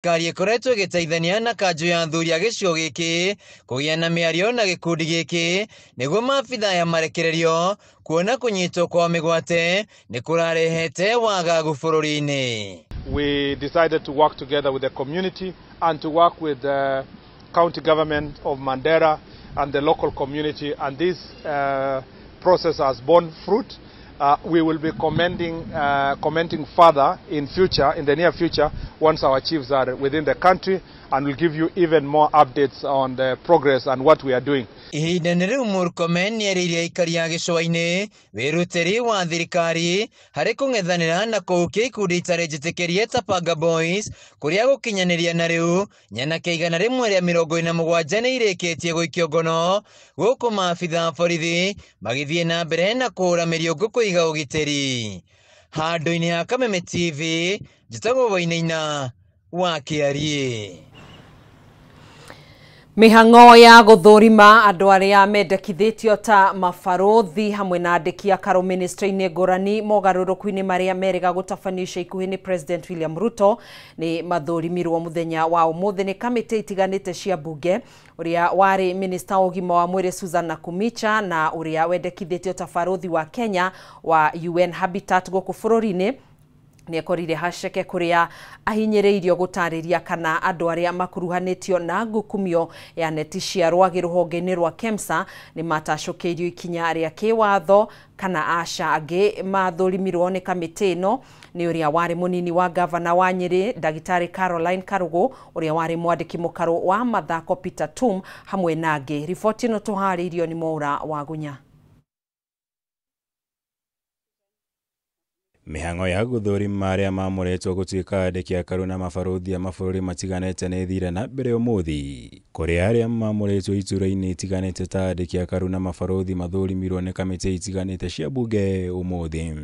Kari ikoretwo igiteithania na kanjo ya athuri a gĩcigo gĩkĩ kũgĩa na mĩario na gĩkundi gĩkĩ nĩguo maabitha ya marekererio kuona kũnyitwo kwa mĩgwate nĩ kũrarehete wagagu bũrũri-inĩ. We decided to work together with the community and to work with the county government of Mandera and the local community, and this process has borne fruit. We will be commenting further in the near future, once our chiefs are within the country, and we'll give you even more updates on the progress and what we are doing. Ihinda-inĩ rĩu Murkomen nĩerĩire aikari a gĩcũa-inĩ wĩrutĩri wa thirikari harĩ kũng'ethanĩra na kũhukia ikundi itarĩ njĩtĩkĩrie ta Panga Boys, kũrĩa gũkinyanĩria na rĩu nyanake 147 nĩ irĩkĩtie gũikio ngono, gũkũ maabitha a borithi magĩthiĩ na mbere na kũhũra mĩriũngũ kũiga ũgitĩri. Handũ-inĩ ha Kameme TV, njĩtagwo Wainaina wa Kĩarie. Mĩhang'o ya gũthũrima andũ arĩa mendekithĩtio ta mabarothi hamwe na andĩki a karo ministry-inĩ ngũrani mogarũrũku-inĩ marĩa merĩga gũtabanio ica ikuhĩ nĩ President William Ruto nĩ mathũrimirwo mũthenya wa ũmũthĩ nĩ kamĩtĩ itiganĩte cia mbunge, ũrĩa warĩ minista wa ũgima wa mwĩrĩ Susan Nakhumicha na ũrĩa wendekithĩtio ta barothi wa Kenya wa UN Habitat gũkũ bũrũri-inĩ nĩekorire haceke kũrĩa ahinyĩrĩirio gũtarĩria kana andũ arĩa makuruhanĩtio na ngukumio ya neti cia rwagĩ rũhonge-inĩ rwa KEMSA nĩ matacũkĩirio ikinya rĩa kĩwatho kana aca angĩ mathũrimirwo nĩ kamĩtĩ ĩno nĩ ũrĩa warĩ mũnini wa gavana wa Nyĩrĩ Ndagĩtarĩ Caroline Karũgũ, ũrĩa warĩ mwandĩki mũkarũ wa mathako Peter Tum hamwe na angĩ. Riboti ĩno tũharĩirio nĩ Mwaura wa Gunya. Mĩhang'o ya gũthũrima arĩa maamũrĩtwo gũtuĩka andĩki a karo na mabarothi a mabũrũri matiganĩte nĩ ĩthire na mbere ũmũthĩ, kũrĩa arĩa maamũrĩtwo itura-inĩ itiganĩte ta andĩki a karo na mabarothi mathũrimirwo nĩ kamĩtĩ itiganĩte cia mbunge ũmũthĩ.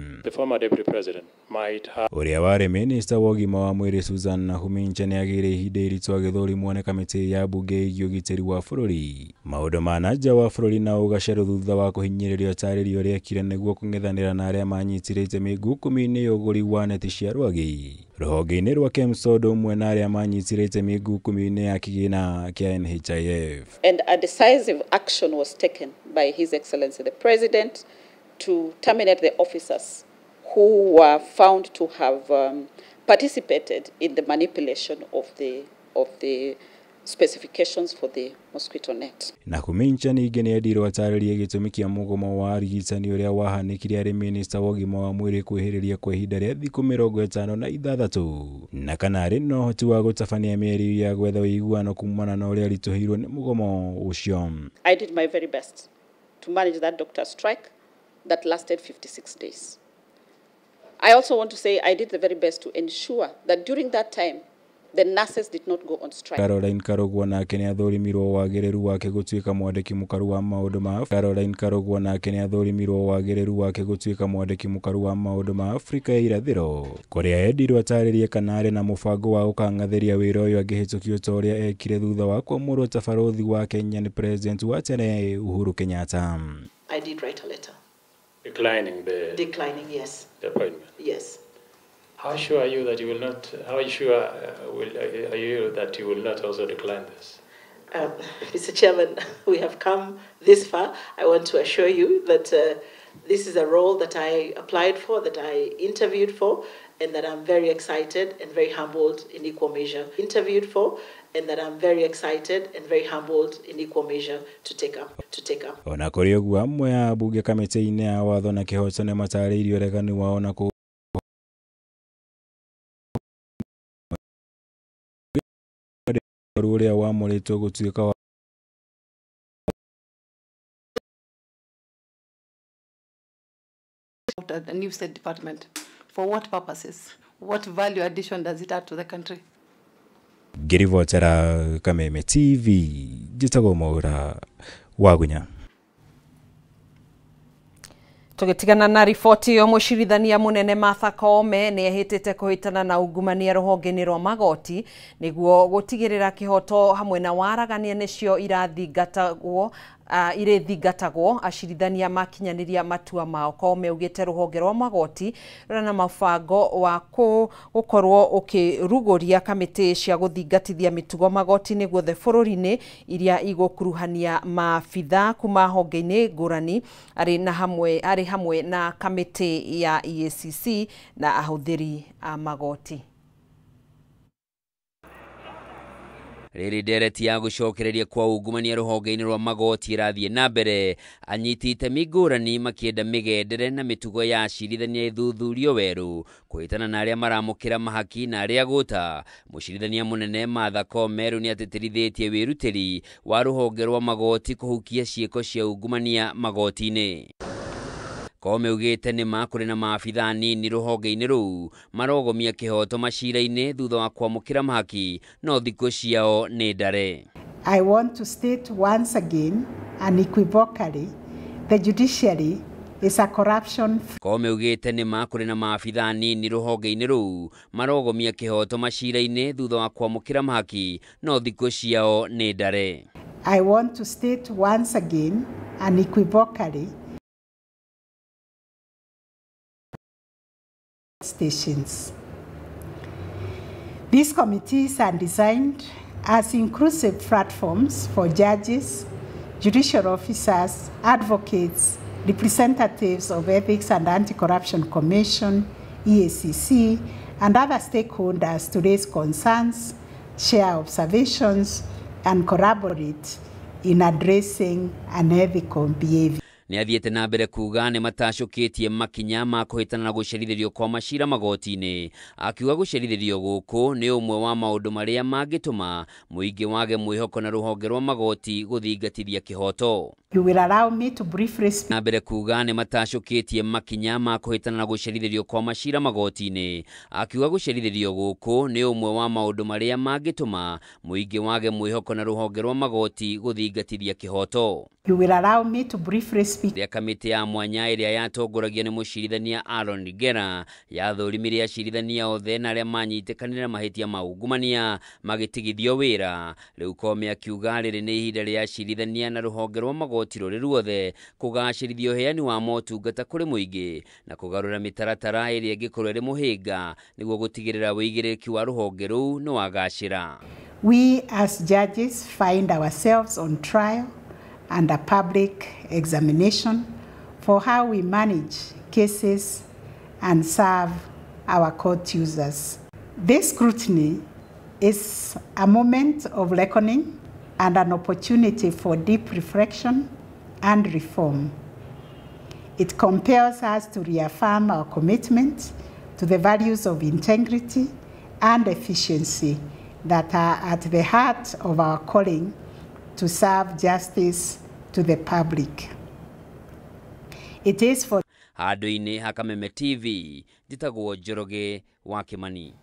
Ũrĩa warĩ minista wa ũgima wa mwĩrĩ Susan Nakhumicha nĩagĩire ihinda iritũ agĩthũrimwo nĩ kamĩtĩ ya mbunge ĩgiĩ ũgitĩri wa bũrũri, maũndũ ma nanja wa bũrũri na ũgacerũ thutha wa kũhinyĩrĩrio tarĩrio rĩekire nĩguo kũng'ethanĩra na arĩa manyitirĩte mĩngukumi-inĩ ya ũgũri wa neti cia rwagĩ rũhonge-inĩ rwa KEMSA ũndũ ũmwe na arĩa manyitirĩte mĩngukumi-inĩ ya kĩgĩna kĩa NHIF. And a decisive action was taken by His Excellency the President to terminate the officers who were found to have participated in the manipulation of the specifications for the mosquito net. Nakhumicha ningĩ nĩendirwo atarĩrie gĩtũmi kĩa mũgomo wa arigitani ũrĩa wahanĩkire arĩ minista wa ũgima wa mwĩrĩ kwĩhĩrĩria kwa ihinda rĩa thikũ 56 na kana arĩ na ũhoti wa gũtabania mĩario ya gwetha ũiguano kumana na ũrĩa aritũhĩirwo nĩ mũgomo ũcio. I did my very best to manage that doctor strike that lasted 56 days. I also want to say I did the very best to ensure that during that time the nurses did not go on strike. Caroline Karũgũ nake nĩathũrimirwo wagĩrĩru wake gũtuĩka mwandĩki mũkaru wa maũndũ ma Caroline Karũgũ nake nĩathũrimirwo wagĩrĩru wake gũtuĩka mwandĩki mũkaru wa maũndũ ma Afrika ya irathĩro, kũrĩa endirwo atarĩrie kana arĩ na mũbango wa gũkang'athĩria wĩra ũyũ angĩhĩtũkio ta ũrĩa ekire thutha wa kwamũrwo ta barothi wa Kenya nĩ President wa tene Uhuru Kenyatta. I did write a letter. Declining, yes. The appointment. Yes. How sure are you that you will not? How sure are you that you will not also decline this? Mr. Chairman, we have come this far. I want to assure you that this is a role that I applied for, that I interviewed for, and that I'm very excited and very humbled in equal measure. To take up. Ona kũrĩ ũguo amwe a mbunge kamĩtĩ-inĩ ya watho na kĩhoto nĩ matarĩirie ũregani wao na ũrĩa wamũrĩtwo gũtuĩka the new State Department. For what purposes? What value addition does it add to the country? Ngĩribotera Kameme TV, njĩtagwo Mwaura wa Gunya. Tũgĩtigana na riboti yo mũcirithania mũnene Martha Koome nĩehĩtĩte kũhĩtana na ungumania rũhonge-inĩ rwa magoti nĩguo gũtigĩrĩra kĩhoto hamwe na waragania nĩcio irathingatagwo ire thingatagwo acirithania makinyaniria matua mao. Koome ugite ruhonge rwa magoti runa mabango wa gukorwo ukiruguria kamiti cia guthingatithia mitugo magoti ni guothe bururi-ini iria igukuruhania maabitha kuma honge-ini ngurani ari hamwe na kamiti ya EACC na ahuthiri a magoti. Riri ndereti ya gucokereria kwa ungumania ruhonge-ini rwa magoti irathie na mbere, anyiti itemi ngurani makienda migendere na mitugo ya acirithania ithuthurio weru kuhitana na aria maramukira mahaki na aria guta. Mucirithania munene Martha Koome riu ni atetirithitie wirutiri wa ruhonge rwa magoti kuhukia ciiko cia ungumania magoti-ini. Koome ugite ni makuri na maabitha nini ruhonge-ini ruu marogomia kihoto macira-ini thutha wa kwamukira mahaki no thikũ ciao ni ndare. I want to state once again unequivocally the judiciary is a corruption. Koome ugite ni makuri na maabitha nini ruhonge-ini ruu marogomia kihoto macira-ini thutha wa kwamukira mahaki no thikũ ciao ni ndare. I want to state once again unequivocally stations. These committees are designed as inclusive platforms for judges, judicial officers, advocates, representatives of Ethics and Anti-Corruption Commission, EACC, and other stakeholders to raise concerns, share observations, and collaborate in addressing unethical behavior. Ni athiete na mbere kuga ni matacukitie makinya ma kuhitana na gucerithirio kwa macira magoti-ini, akiuga gucerithirio guku ni umwe wa maundu maria mangituma muingi wage mwihoko na ruhonge rwa magoti guthingatithia kihoto. You will allow me to briefly speak. Na mbere kuga ni matacukitie makinya ma kuhitana na gucerithirio kwa macira magoti-ini, akiuga gucerithirio guku ni umwe wa maundu maria mangituma muingi wage mwihoko na ruhonge rwa magoti guthingatithia kihoto. You will allow me to briefly speak. Ya kamiti ya mwanya iria yatongoragio ni mucirithania Aaron Ligera yathurimirie acirithania othe na aria manyitikanira mahitia ma ungumania magitigithio wira. Riu Koome akiuga riri ni ihinda ria acirithania na ruhonge rwa magoti ruri ruothe kugacirithio heani wa motungata kuri muingi na kugarura mitaratara iria ingikorwo iri muhinga niguo gutigirira wigiriki wa ruhonge ruu ni wagacira. We as judges find ourselves on trial and a public examination for how we manage cases and serve our court users. This scrutiny is a moment of reckoning and an opportunity for deep reflection and reform. It compels us to reaffirm our commitment to the values of integrity and efficiency that are at the heart of our calling to serve justice to the public. It is for Handu-ini ha Kameme TV njitagwo Njoroge wa Kimani.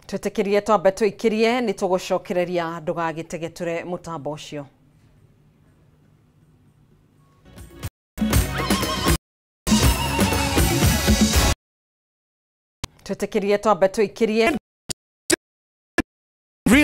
Twitikirie twambe twikirie ni tugucokereria ndugagitegeture mutambo ucio. Twitikirie twambe twikirie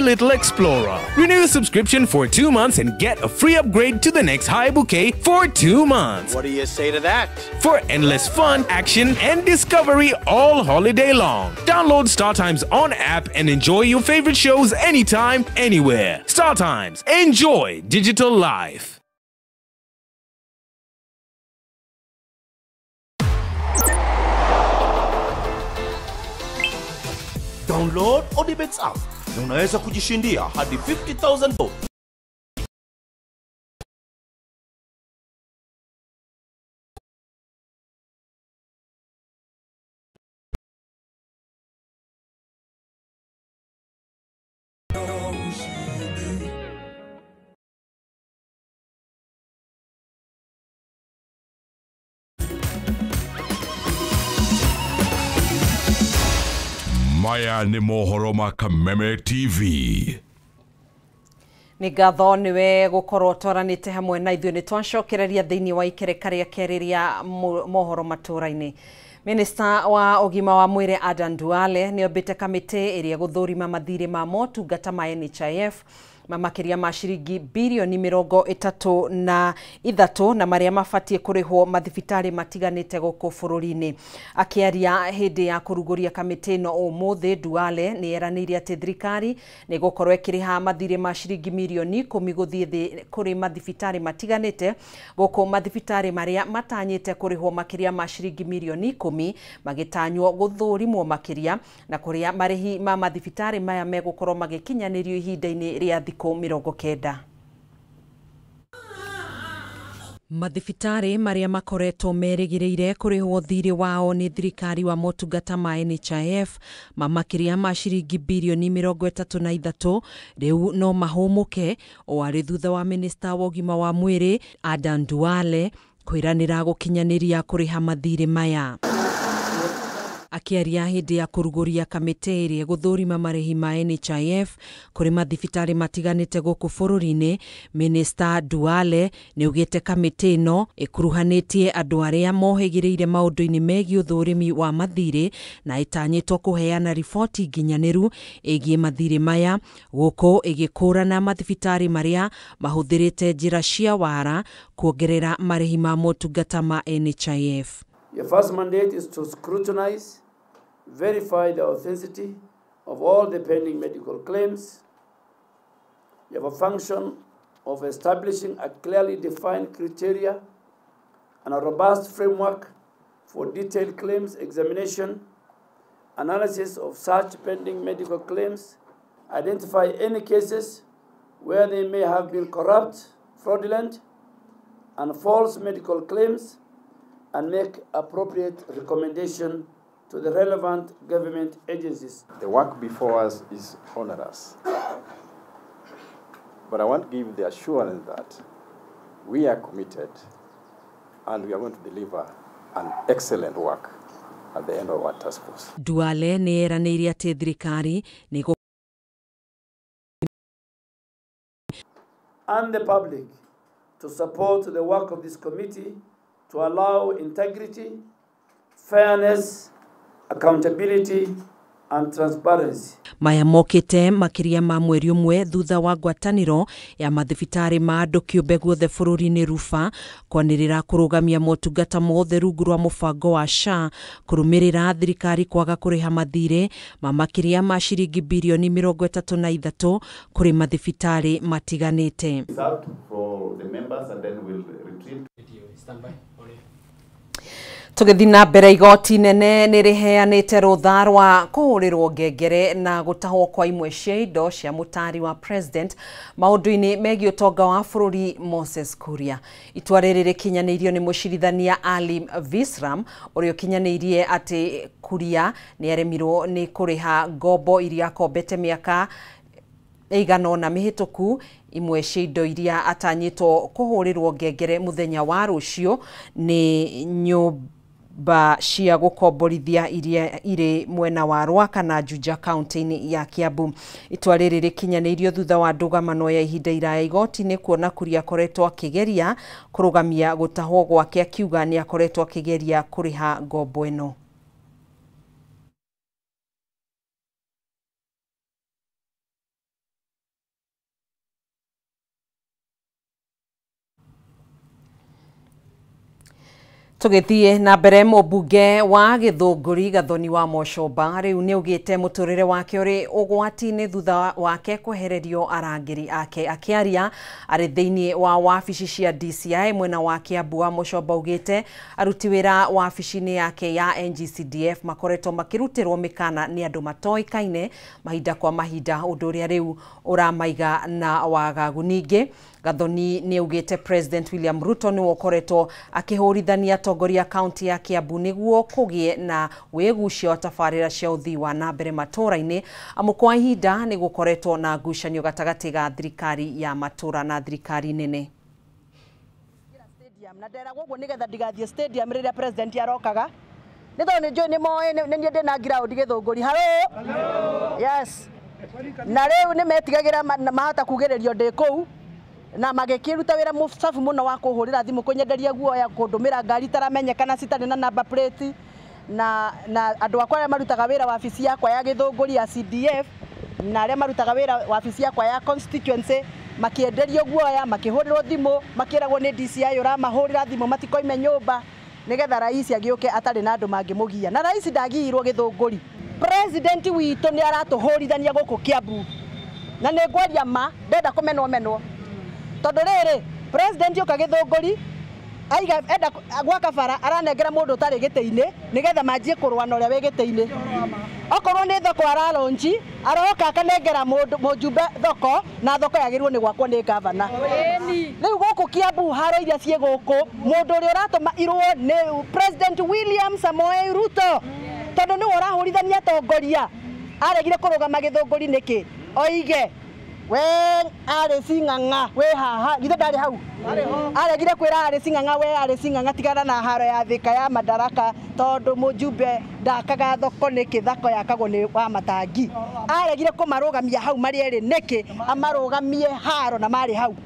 Little Explorer. Renew a subscription for 2 months and get a free upgrade to the next high bouquet for 2 months. What do you say to that? For endless fun, action, and discovery all holiday long. Download StarTimes on app and enjoy your favorite shows anytime, anywhere. StarTimes. Enjoy digital life. Download Odibets app na unaweza kujishindia hadi 50,000 Maya ni mohoro ma Kameme TV. Ni ngatho niwe gukorwo twaranite hamwe na ithuĩ nitwacokereria thĩinĩ wa ikereka rĩa kerĩ rĩa mohoro matũra-inĩ. Minister wa ũgima wa mwĩrĩ Adan Duale nĩombĩte kamĩtĩ ĩrĩa gũthũrima mathirĩ ma motungata ma NHIF Mamakiria ma ciringi bilioni 33 na maria mabatie kurihwo mathibitari matiganite guku bururi-ini. Akiaria hindi ya kuruguria kamiti no umuthi, Duale ni eranirie ati thirikari ni gukorwo ikiriha mathire ma ciringi milioni 10 guthie thi kuri mathibitari matiganite guku mathibitari maria matanyite kurihwo makiria ma ciringi milioni 10 magitanywo guthurimwo makiria na kuria marihi ma mathibitari maya megukorwo magikinyanirio ihinda-ini ria thikũ 90. Mathibitari maria makoretwo merigireire kurihwo thirĩ wao ni thirikari wa motungata ma NHIF mamakiria ma ciringi bilioni 33 riu no mahumuke o ari thutha wa minista wa ũgima wa mwĩrĩ Adan Duale kwiranira gukinyaniria kuriha mathirĩ maya. Akiaria hindi ya kuruguria kamiti iria guthurima marihi ma NHIF kuri mathibitari matiganite guku bururi-ini, Minista Duale ni ugite kamiti no ikuruhanitie andu aria mohigireire maundu-ini megie uthurimi wa mathiri na itanyitwo kuheana riboti nginyaniru igie mathiri maya guku igikurana mathibitari maria mahuthirite njira cia wara kuongerera marihi ma motungata ma NHIF. Your first mandate is to scrutinize, verify the authenticity of all the pending medical claims. You have a function of establishing a clearly defined criteria and a robust framework for detailed claims examination, analysis of such pending medical claims, identify any cases where they may have been corrupt, fraudulent, and false medical claims, and make appropriate recommendation to the relevant government agencies. The work before us is onerous, but I want to give the assurance that we are committed and we are going to deliver an excellent work at the end of our task force. Duale ni eranirie ati thirikari ni and the public to support the work of this committee to allow integrity, fairness, accountability, and transparency. Maya mokite makiria ma mweri umwe thutha wa ngwataniro ya mathibitari ma andu kiumbe guothe bururi-ini Rufa kwanirira kurugamia motungata mothe rungu rwa mubango wa SHA kurumirira thirikari kwaga kuriha mathire ma makiria ma ciringi bilioni 33 kuri mathibitari matiganite. For the members and then we'll retreat. Stand by. Tugithina mbere igoti nene ni riheanite rutha rwa kuhurirwo ngengere na gutahwo kwa imwe cia indo cia mutari wa president maundu-ini megie utonga wa bururi Moses Kuria. Itua riri rikinyanirio ni mucirithania Ali Visram uria ukinyanirie ati Kuria ni aremirwo ni kuriha ngombo iria akombete miaka eigano na mihituku. Imwe cia indo iria atanyitwo kuhurirwo ngengere muthenya wa rucio ni nyumba cia gukomborithia iria iri mwena wa Rwaka na Juja county ya Kiambu. Itua riri rikinyanirio thutha wa ndugamano ya ihinda iraya igoti-ini kuona Kuria akoretwo akigeria kurugamia gutahwo gwake akiuga ni akoretwo akigeria kuriha ngombo ino. Tugithie na mbere mubunge wa Githunguri Gathoni wa Moshomba riu ni ugite muturire wake uri ugwati-ini thutha wake kwehererio arangiri ake. Akiaria ari thiini wa wabici cia DCI mwena wa Kiambu wa Moshomba ugite aruti wira wabici-ini yake ya NGCDF makoretwo makirutirwo mikana ni andu matoikaine mahinda kwa mahinda, undu uria riu uramaiga na wagagu. Ningi Gathoni ni ugite President William Ruto ni ukoretwo akihurithania atongoria kaunti ya Kiambu niguo kugie na wigucio wa tabarira cia uthii wa na mbere matura-ini. Amukwa ihinda ni gukoretwo na ngucanio gatagati ga thirikari ya matura na thirikari nene. Na ndera gugu nigetha ndigathie stadium riria president arokaga nitho ni moe ni ndina ground Githunguri. Hello. Yes. Na riu ni metigagira mahota kugiririo ndi kuu na magikiruta wira musafu muno wa kuhurira thimu kunyenderia guoya kundumira ngari taramenyekana citari na number plate na andu akwa marutaga wira wabici yakwa ya Githunguri ya CDF na aria marutaga wira wabici yakwa ya constituency makienderio guoya makihurirwo thimu makiragwo ni DCI uramahurira thimu matikoime nyumba nigetha rais agioke atari na andu mangimugia na rais ndagiirwo githunguri. President witũ ni aratuhurithania guku Kiambu na ni ngwaria ma ndenda kumenwo tondu riri president uka githunguri aiga enda gwaka bara aranengera mundu utari gite-ini nigetha manjie kurwa na uria we gite-ini. Okorwo ni thoko aralonji aroka akanengera mujumbe thoko na thoko yagirwo ni gwakwo ni gavana. Riu guku Kiambu haro iria cie guku mundu uria uratuma irwo ni President William Samoei Ruto tondu ni urahurithania atongoria aregire kurugama githunguri niki oige we are singanga we haha githe ndari hau aregire kwira are singanga we are singanga tigana na haro ya thika ya Madaraka tondu mujumbe ndakaga thoko niki thako yakagwo ni wa Matangi aregire kumarugamia hau mari eri niki amarugamie haro na mari hau.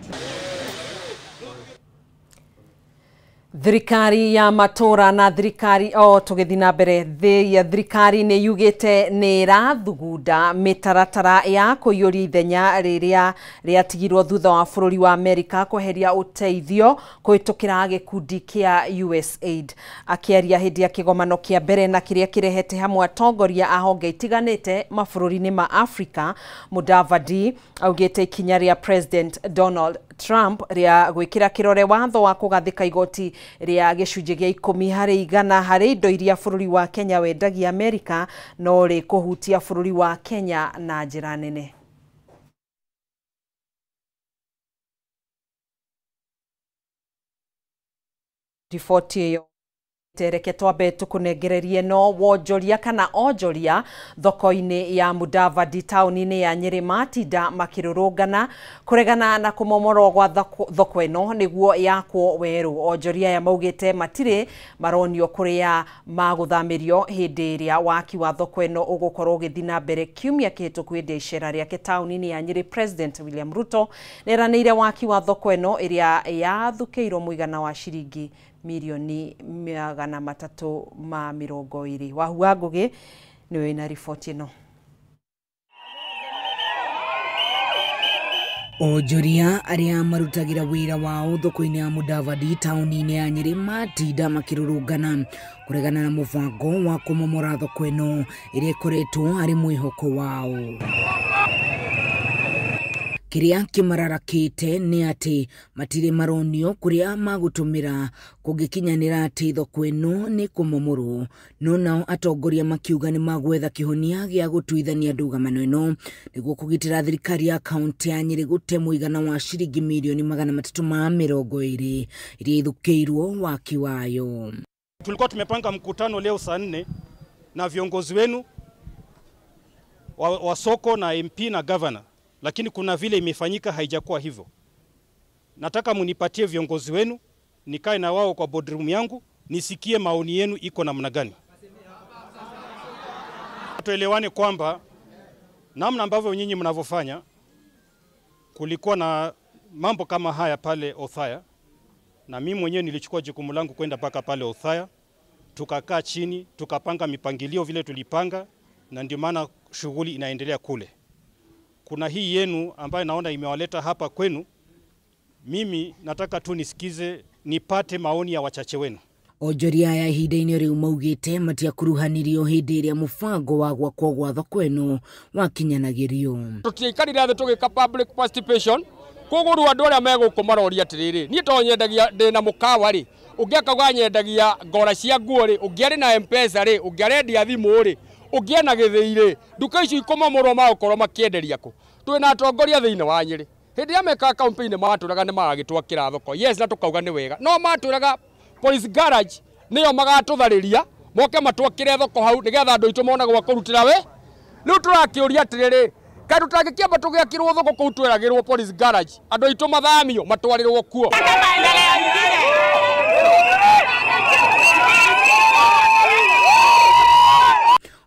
Thirikari ya matora na thirikari tugithina mbere thirikari ni yugite ni rathugunda mitaratara ya kuyuri ithenya riria riatigirwo thutha wa bururi wa Amerika kuheria uteithio kuitukira gikundi kia USAID. Akiaria hindi ya kigomano kia mbere na kiria kirehete hamwe atongoria a honge itiganite mabururi-ini ma Afrika, Mudavadi augite ikinya ria President Donald Trump ria gwikira kirore watho wa kugathika igoti ria gicunje gia 10% hari indo iria bururi wa Kenya wendagia Amerika no ri kuhutia bururi wa Kenya na njira nene. Ripoti iyo tereke twabe tukunengererie no wonjoria kana onjoria thoko-ini ya Mudavadi tauni-ini ya Nyeri matinda makirurungana kuregana na kumomoro gwa thoko ino niguo yakwo weru. Onjoria ya maugite matire maronio kuria maguthamirio hindi iria waki wa thoko ino ugukorwo ugithina mbere kiumia kihituku hindi icera riake tauni-ini ya Nyeri. President William Ruto neranire waki wa thoko ino iria yathukiirwo muigana wa shiringi milioni 320. Wahua Ngugi niwe na ripoti ino. Onjoria aria marutagira wira wao thoko-ini ya Mudavadi tauni-ini ya Nyeri matinda makirurungana kuregana na mubango wa kumomora thoko ino iria ikoretwo ari mwihoko wao. Kiria kimararakite ni ati matire maronio kuria magutumira kugikinyanira ati thoko ino ni kumomoro no nao atongoria makiuga ni magwetha kihonia gia gutuithania ndugamano ino niguo kugitira thirikari ya kaunti ya Nyeri gute muigana wa shiringi milioni 320 iria ithukiirwo waki wayo. Tulikuwa tumepanga mkutano leo saa 4 na viongozi wenu wa soko na MP na governor, lakini kuna vile imefanyika haijakuwa hivyo. Nataka munipatie viongozi wenu, nikae na wao kwa boardroom yangu, nisikie maoni yenu iko namna gani. Tuelewane kwamba namna ambavyo nyinyi mnavyofanya, kulikuwa na mambo kama haya pale Othaya, na mimi mwenyewe nilichukua jukumu langu kwenda mpaka pale Othaya, tukakaa chini, tukapanga mipangilio vile tulipanga, na ndio maana shughuli inaendelea kule. Kuna hii yenu ambayo naona imewaleta hapa kwenu, mimi nataka tu nisikize nipate maoni ya wachache wenu. Onjoria ya ihinda-ini riu maugite matiakuruhanirio hindi iria mubango wa gwakwo gwa thoko ino wakinyanagirio. Tutiikarira thi tugika public participation kuguru andu aria meguku maroria atiriri ni to nyendagia ndina mukawa ri ungiaka nyendagia ngora cia nguo ri ungiari na M-Pesa ri ungiarendia thimu ri ungiana githii nduka icio ikomomorwo magukorwo makienderia ku twina atongoria thiini wa Nyeri hindi ya meka campaign maturaga ni magagitwakira thoko yes na tukauga ni wega no maturaga police garage niyo magatuthariria moke matwakire thoko hau nigetha andu itu mona gwa kurutira we riu turakiuria atiriri kandu tangikiamba tugiakirwo thoko kuu tweragirwo police garage andu itu mathamio matwarirwo kuo.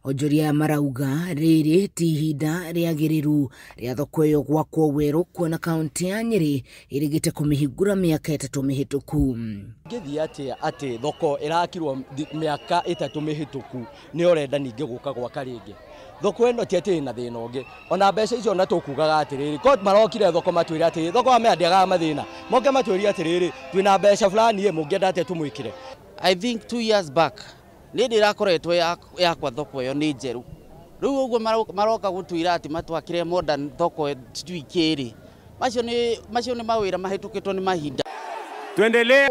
Onjoria marauga riri ti ihinda riagiriru ria thoko iyo gwakwo weru kuona kaunti ya Nyeri irigite kumihingura miaka 3 mihituku. Ngithi ati thoko irakirwo miaka 3 mihituku ni orenda ninge guka gwaka ringi thoko ĩno ti atĩ na thĩna ũngĩ ona mbeca icio na tũkugaga atĩrĩrĩ ko marokire thoko matwĩre atĩrĩrĩ thoko ameendiaga mathĩna moke matwĩrie atĩrĩrĩ twĩna mbeca fulani mũngĩenda atĩ tũmwĩkire. I think 2 years back nĩ ndĩrakoretwo yakwa thoko ĩyo nĩ njeru rĩu ũguo maroka gũtwĩra atĩ matwakire modern thoko twikĩrĩ macio nĩ mawĩra mahĩtũkĩtwo nĩ mahinda. Tuendelee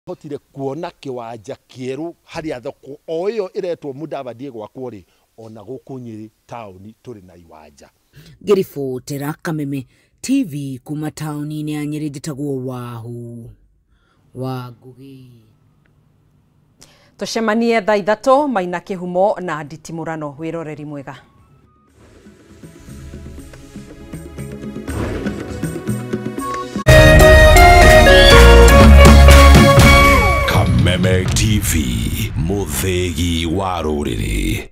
hotire kuona kiwanja kieru haria thoko o iyo iretwo Mudavadi gwakwo ri ona gũkũ Nyeri tauni turi na iwanja. Ngĩribotera Kameme TV kuma tauni-inĩ ya Nyeri njĩtagwo Wahu wa Ngugi. Tucemanie thaa 3 Maina Kĩhumo na Nditimũrano. Wĩroreri mwega. Kameme TV, mũthegi wa rũrĩrĩ.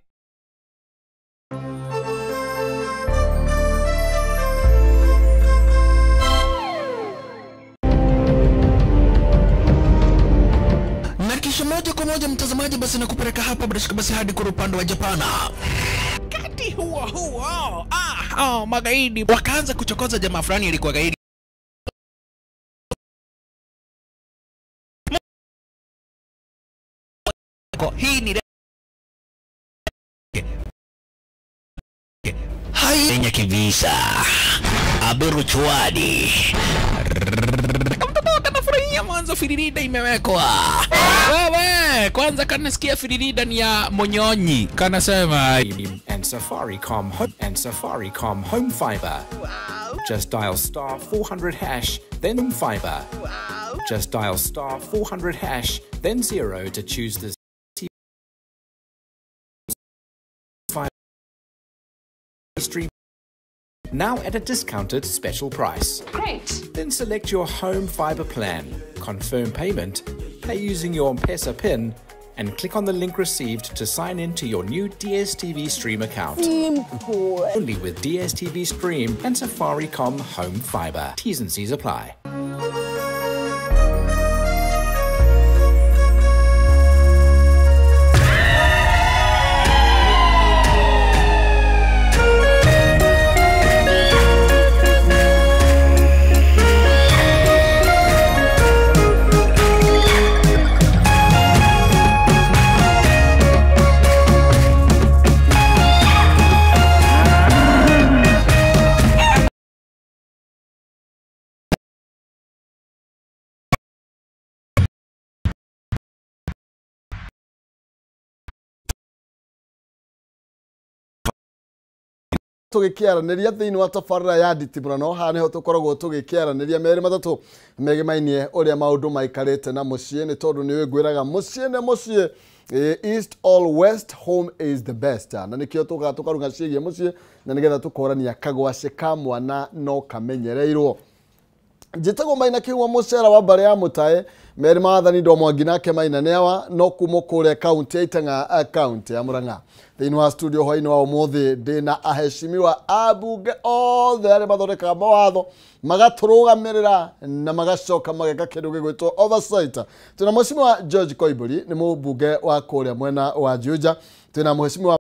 Na kisha moja kwa moja mtazamaji, basi nakupeleka hapa basi hadi kwa upande wa Japana. Kati huo magaidi wakaanza kuchokoza jamaa fulani alikuwa gaidi. Hii ni hai yenye kivisa Abiru Chwadi nafurahia mwanzo firirida imewekwa. Wewe kwanza kanasikia firirida ni ya Monyonyi kanasema and Safaricom Home Fiber. Wow. Just dial star 400 hash then fiber. Wow. Just dial star 400 hash then 0 to choose the stream now at a discounted special price. Great. Then select your home fiber plan, confirm payment, pay using your M-Pesa PIN, and click on the link received to sign in to your new DSTV Stream account. Simple. Only with DSTV Stream and Safaricom Home Fiber. T's and C's apply. tugikiaraniria thiini wa tabarira ya Nditimũrano hane ho tukoragwo tugikiaraniria meri matatu megimainie uria maundu maikarite na mucii ni tondu ni ngwiraga mucii ne mucii east all west home is the best na nikio tukarunga cigie mucii na nigetha tukorania kagwaci ka mwana no kamenyereirwo njitagwo Maina Kĩhumo mucera wa mbare ya mutae meri maathani ndo Mwangi nake Maina newa no kumukure county Itang'a county ya Murang'a thiini wa studio hwaini wa umuthi ndina aheshimiwa abunge othe aria mathondekaga mawatho magaturugamirira na magacoka mageka kindu gigwitwo oversight. Tuna mheshimiwa George Koimburi ni mubunge wa kuria mwena wa Juja, tuna mheshimiwa